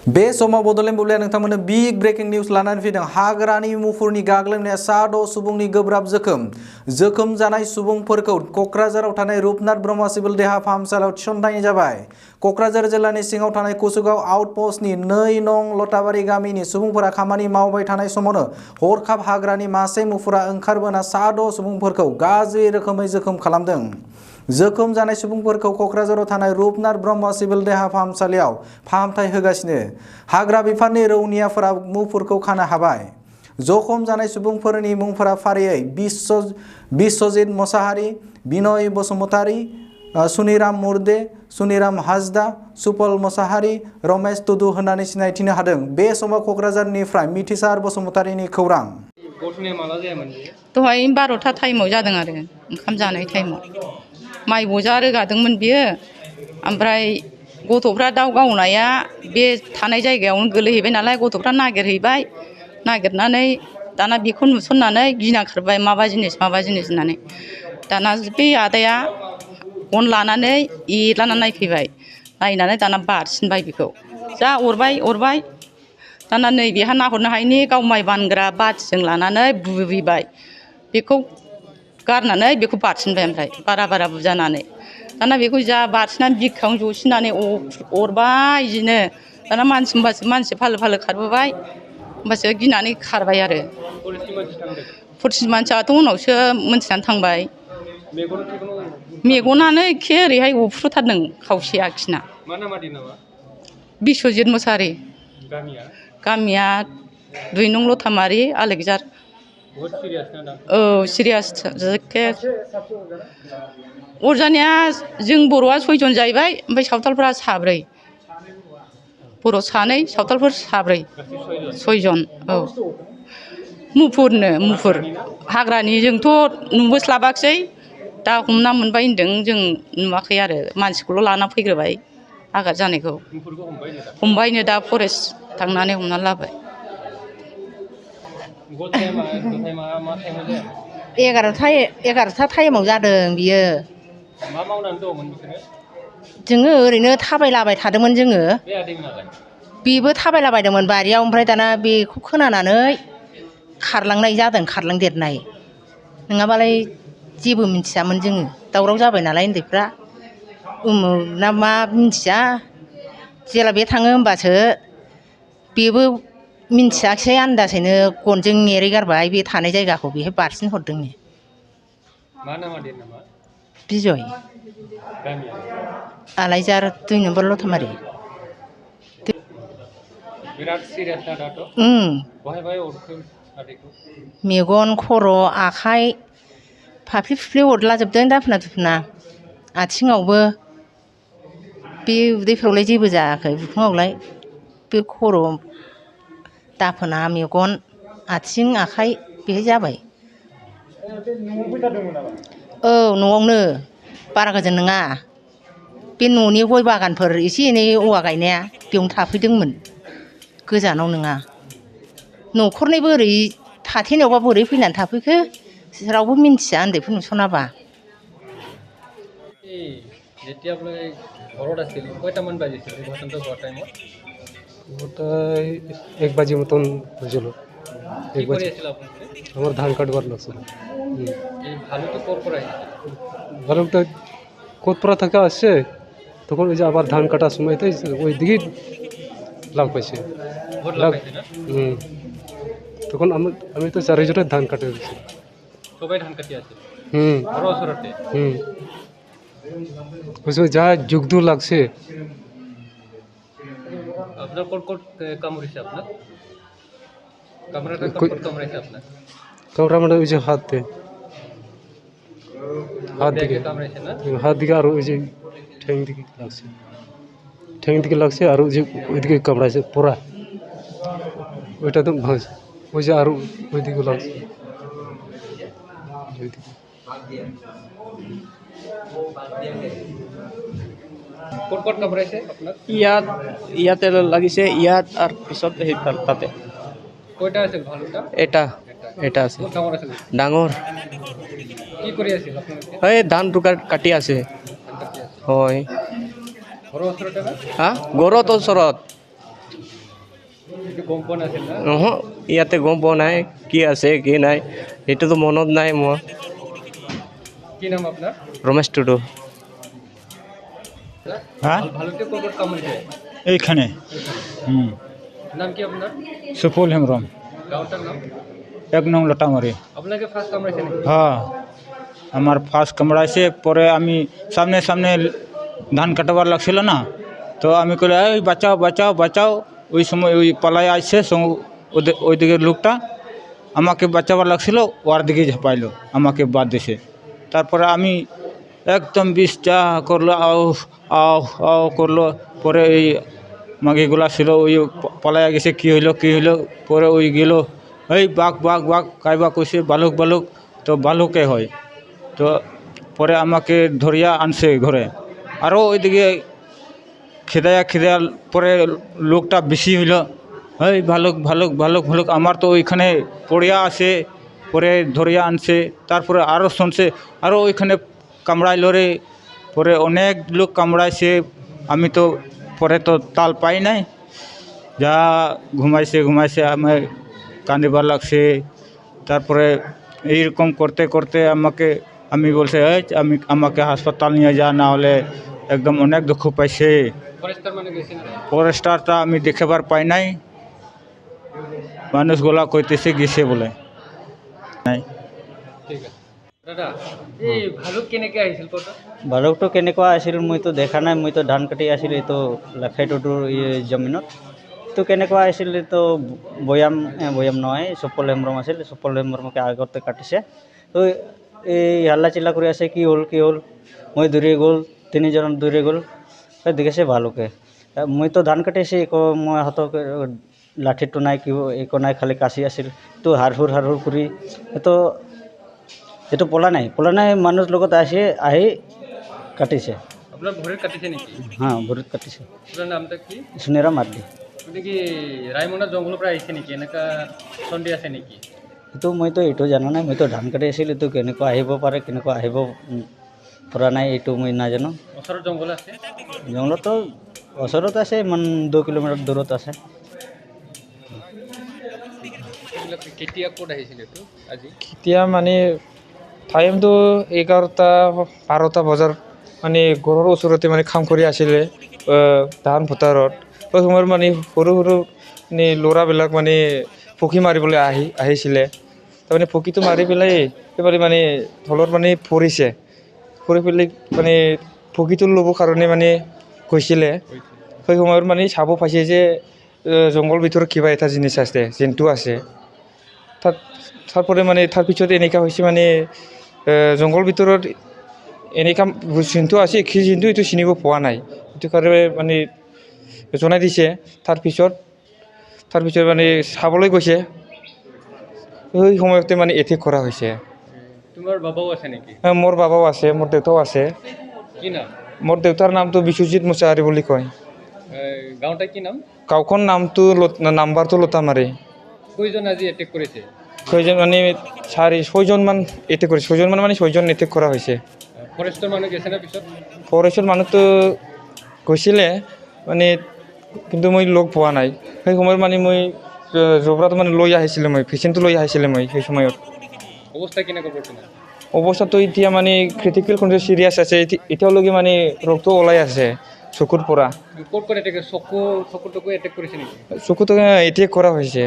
बे समाव Bodoland बुब्लिया नोंथांमोननो big breaking news लानानै फैदों। हाग्रानि मुफुरनि गाग्लोबनाया सा 6 सुबुंनि गोब्राब जोखोम जानाय सुबुंफोरखौ क'क्राझाराव थानाय रुपनाथ ब्रह्म सिभिल देहा फाहामसालियाव थिसननाय जाबाय। क'क्राझार जिल्लानि सिङाव थानाय कुसुगाव आउटप'स्टनि 2 नं लताबारि गामिनि सुबुंफोरा खामानि मावबाय थानाय समावनो हरखाब हाग्रानि मासे मुफुरा ओंखारबोना सा 6 सुबुंफोरखौ गाज्रि रोखोमै जोखोम खालामदों। जोखोम जानाय सुबुंफोरखौ क'क्राझाराव थानाय रुपनाथ ब्रह्म सिभिल देहा फाहामसालियाव फाहामथाय होगासिनो। हाग्रा बिफाननि रौनियाफोरा मुफुरखौ खानो हाबाय। जखम जानाय सुबुंफोरनि मुंफोरा फारियै बिश्वजित मोसाहारि, बिनय बसुमतारी, सुनिराम मुर्दे, सुनिराम हाजदा, सुपल मोसाहारि, रमेश टुडु होननानै सिनायथिनो हादों। बे समाव क'क्राझारनिफ्राय मिथिसार बसुमतारीनि खौरां। दहाय 12टा टाइमाव जादों आरो ओंखाम जानाय टाइमाव माइ बजा रोगादोंमोन बियो। ओमफ्राय गथ'फ्रा दाउ गावनाया बे थानाय जायगायावनो गोलैहैबाय नालाय गथ'फ्रा नागिरहैबाय। नागिरनानै दाना बेखौ नुसननानै गिना खारबाय माबा जिनिस होननानै। दाना बे आदाया गन लानानै एरलानानै नायफैबाय। नायनानै दाना बारसिनबाय बेखौ जा अरबाय दाना नै बेहा नाहरनो हायिनि गाव माइ बानग्रा बाथिजों लानानै बुबैबाय। बेखौ गारनानै बेखौ बारसिनबाय ओमफ्राय बारा बुजानानै दाना बेखौ जा बारसिननानै बिखायावनो जसिनानै अरबाय बिदिनो। दाना मानसि फालो खारबोबाय होमबासो गिनानै खारबाय आरो। पुलिसनि मानसियाथ' उनावसो मोनथिनानै थांबाय। मेगनानो एखे ओरैहाय अफ्रुथारदों खावसे आखिना। बिश्वजित मोसाहारि। गामिया 2 नं लतामारि आलेकजार। औ सिरियास अरजानाया जों बर'आ 6 जन जाहैबाय। ओमफ्राय सावथालफ्रा 3। बर' 2, सावथालफोर 3। 6 जन। औ मुफुर हाग्रानि जोंथ' नुबोस्लाबाखिसै। दा हमना मोनबाय होनदों जों नुवाखै आरो मानसिखौल' लाना फैग्रोबाय आघात जानायखौ। हमबायनो दा फरेस्ट थांनानै हमना लाबोबाय। 11टा टाइमाव जादों बियो। मा मावनानै दङमोन बिसोरो? जोङो ओरैनो थाबायलाबाय थादोंमोन जोङो। बेबो थाबायलाबायदोंमोन बारियाव। ओमफ्राय दाना बेखौ खोनानानै खारलांनाय जादों, खारलांदेरनाय नङाबालाय जेबो मिथियामोन जोङो। दावराव जाबाय नालाय उन्दैफ्रा उमुक ना मा मिथिया। जेला बे थाङो होमबासो बेबो मिन्थियाखिसै आन्दासैनो गनजों एरैगारबाय बे थानाय जायगाखौ बेहाय बारसिन हरदोंनो। मा नाम आदैनि नामा? बिजय। आलायजार 2 नम्बर लतामारि। बिराद सिरियास ना दाथ'? बहाय अरखो आदैखौ? मेगन, खर', आखाइ फाफ्लि फुफ्लि अरलाजोबदों दाफोना दुफुना। आथिङावबो बे उदैफ्रावलाय जेबो जायाखै बिखुङावलाय। बे खर', दाफोना, मेगन, आथिं, आखाइ बेहाय जाबाय। न'आव फैथारदोंमोन नामा? औ न'आवनो बारा गोजान नङा। बे न'नि गय बागानफोर एसे एनै औवा गायनाया बेयावनो थाफैदोंमोन। गोजानाव नङा। न'खरनैबो ओरै थाथेनायावबा बोरै फैनानै थाफैखो रावबो मिन्थिया उन्दैफोर नुसनाबा। যেতিয়া আপোনালোকে ঘৰত আছিল কেইটামান বাজিছিল এই ঘটনাটো হোৱাৰ টাইমত? 1 বাজি মতন হয়েছিল। কি কৰি আছিল আপোনালোকে? আমার ধান কাটবার লাগছিল। এই ভালুটো ক'ৰ পৰা আহিছিল? ভালুকটা কোতপাড়া থেকে আসছে, তখন ওই যে আবার ধান কাটার সময়তে ওই দিকেই লাভ পাইছে। ভোট লাগাইছে না? তখন আমি তো 4 জনের ধান কাটে গেছি। সবাই ধান কাটি আছিল? ঘৰৰ ওচৰতে? ওই সময় যা যুগদু লাগছে। আপনার ক'ত কামুৰিছে আপোনাক? কামৰাটা ক'ত কামুৰিছে আপোনাক? কামড়া মানে ওই যে হাতে, হাত দিকে কামড়াইছে না? হাত দিকে আর ওই যে ঠ্যাং দিকে লাগছে। ঠ্যাং দিকে লাগছে আর ওই যে ওইদিকে কামড়াইছে পোড়া। ওইটা তো ওই যে আর ওইদিকে লাগছে। ক'ত কামুৰিছে আপোনাক? ইয়াতে লাগিছে ইয়াত আৰু পিছত সেই তাতে। কয়টা আছিল ভালুটা? এটা আছে ডাঙৰ আছিল? ডাঙৰ। কি কৰি আছিল আপোনালোকে? এই ধানটো কাটি আছে। হয়। ঘৰৰ ওচৰতে না? ঘৰত ওচৰত। এইটো গম পোৱা নাছিল না নহয় ইয়াতে গম পোৱা নাই কি আছে কি নাই সেইটোতো মনত নাই মোৰ কি নাম আপোনাৰ ৰমেশ টুডু হ্যাঁ ভালুকে ক'ত কামুৰিছে এইখানে নাম কি আপোনাৰ সুফল হেমব্রম গাঁওটাৰ নাম 1 নং লটামারি। আপোনালোকে ফাৰ্ষ্ট কামুৰিছে নেকি হ্যাঁ আমার ফার্স্ট কামড়াইছে, পরে আমি সামনে সামনে ধান কাটাবার লাগছিল না, তো আমি কইলে এই বাঁচাও বাঁচাও বাঁচাও, ওই সময় ওই পালাই আসছে ওই দিকের লোকটা আমাকে বাঁচাবার লাগছিল, ওর দিকে ঝাঁপাইলো আমাকে বাদ দিছে। তারপরে আমি একদম বিষ যা করলো আও আও আও করলো, পরে এই মাগিগুলা ছিল ওই পালাই গেছে কী হইলো পরে ওই গেল এই বাঘ বাঘ বাঘ কাইবা কইছে বালুক বালুক, তো বালুকে হয়, তো পরে আমাকে ধরিয়া আনছে ঘরে। আরও ওইদিকে খেদায়া পরে লোকটা বেশি হইল, এই ভালুক ভালুক ভালুক ভালুক, আমার তো ওইখানে পড়িয়া আছে, পরে ধরিয়া আনছে। তারপরে আরও শুনছে আরও ওইখানে কামড়াইল রে, পরে অনেক লোক কামড়াইছে, আমি তো পরে তো তাল পাই নাই, যা ঘুমাইছে আমি কান্দিবার লাগছে। তারপরে এইরকম করতে করতে আমি বলছে আমাকে হাসপাতাল নিয়ে যা, না হলে একদম অনেক দুঃখ পাইছে। ফরেস্টার মানে গেছে না ফরেস্টারটা আমি দেখাবার পাই নাই, মানুষগুলা কইতেছে গেছে বলে নাই। ঠিক আছে দাদা এই ভালুক কেনেকৈ আহিছিল ক'ত ভালুকটো কেনেকুৱা আছিল মইতো দেখা নাই, মইতো ধান কাটি আছিলোঁ এইটো লাখাই টুডুৰ জমিনত। তো কেনেকুৱা আছিল তো বৈয়াম নহয়, চপল হেমব্ৰম আছিল, চপল হেমব্ৰমকে আগতে কাটিছে। তো এই হাল্লা চিল্লা কৰি আছে কি হ'ল, মই দৌৰি গ'ল, তিনিজন দৌৰি গ'ল, দেখিছে ভালুকে। মইতো ধান কাটিছে, মই হাতক লাঠিটো নাই একো নাই, খালি কাঁচি আছিল, তো হাৰহুৰ কৰি এইটো পলা নাই মানুহ লগত আহি কাটিছে। আপোনাৰ ভৰিত কাটিছে নেকি হ্যাঁ ভৰিত কাটিছে। আপোনাৰ নামটা কি সুনেৰা মাৰ্ডি। মানে কি ৰায়মনা জংঘলৰ পৰা আহিছে নেকি, এনেকুৱা সন্দেহ আছে নেকি? এইটো জানা নাই, মইতো ধান কাটি আছিলোঁ, এইটো কেনেকুৱা আহিব পাৰে কেনেকুৱা আহিব পৰা নাই এইটো মই নাজানো। ওচৰত জংঘল আছে? জংঘলতো ওচৰত আছে, ইমান 2 কিলোমিটাৰ দূৰত আছে। কেতিয়া ক'ত আহিছিল এইটো আজি? কেতিয়া মানে টাইমটো 11টা 12টা বজাৰ, মানে ঘৰৰ ওচৰতে মানে কাম কৰি আছিলে ধান পথাৰত। সেই সময়ত মানে সৰু মানে ল'ৰাবিলাক মানে পক্ষী মাৰিবলৈ আহিছিলে। তাৰমানে পক্ষীটো মাৰি পেলাই একেবাৰে মানে তলত মানে পৰি পেলাই মানে পক্ষীটো ল'বৰ কাৰণে মানে গৈছিলে। সেই সময়ত মানে চাব পাইছে যে জংঘল ভিতৰত কিবা এটা জিনিস আছে, জন্তু আছে। তারপরে মানে তার পিছত এনেকা হৈছে মানে জংঘল ভিতৰত এনেকা জন্তু আছে, কি জন্তু এইটো চিনিব পোৱা নাই, এইটো কাৰণে মানে জনাই দিছে। তাৰপিছত মানে চাবলৈ গৈছে, সেই সময়তে মানে এটেক কৰা হৈছে। তোমাৰ বাবাও আছে নেকি? মোৰ বাবাও আছে, মোৰ দেউতাও আছে। কি নাম? মোৰ দেউতাৰ নামটো বিশ্বজিৎ মুছাহাৰী বুলি কয়। গাঁওটা কি নাম? গাঁওখন নাম্বাৰটো লতামাৰী। কেইজন আজি এটেক কৰিছে? ছয়জন মানে 6জন মান এটেক কৰিছে, 6জন মানে 6জন এটেক কৰা হৈছে। ফৰেষ্টৰ মানুহ গৈছে না পিছত? ফৰেষ্টৰ মানুহটো গৈছিলে মানে, কিন্তু মই লগ পোৱা নাই। সেই সময়ত মানে মই জবৰাটো মানে লৈ আহিছিলোঁ, ভেকচিনটো লৈ আহিছিলোঁ মই সেই সময়ত। অৱস্থা কেনেকুৱা বৰ্তমান? অৱস্থাটো এতিয়া মানে ক্ৰিটিকেল কণ্ডিশ্যন চিৰিয়াছ আছে, এতিয়ালৈকে মানে ৰক্ত ওলাই আছে চকুৰ পৰা। ক'ত এটেক? চকুটো এটেক কৰিছে নেকি? চকুটো এটেক কৰা হৈছে।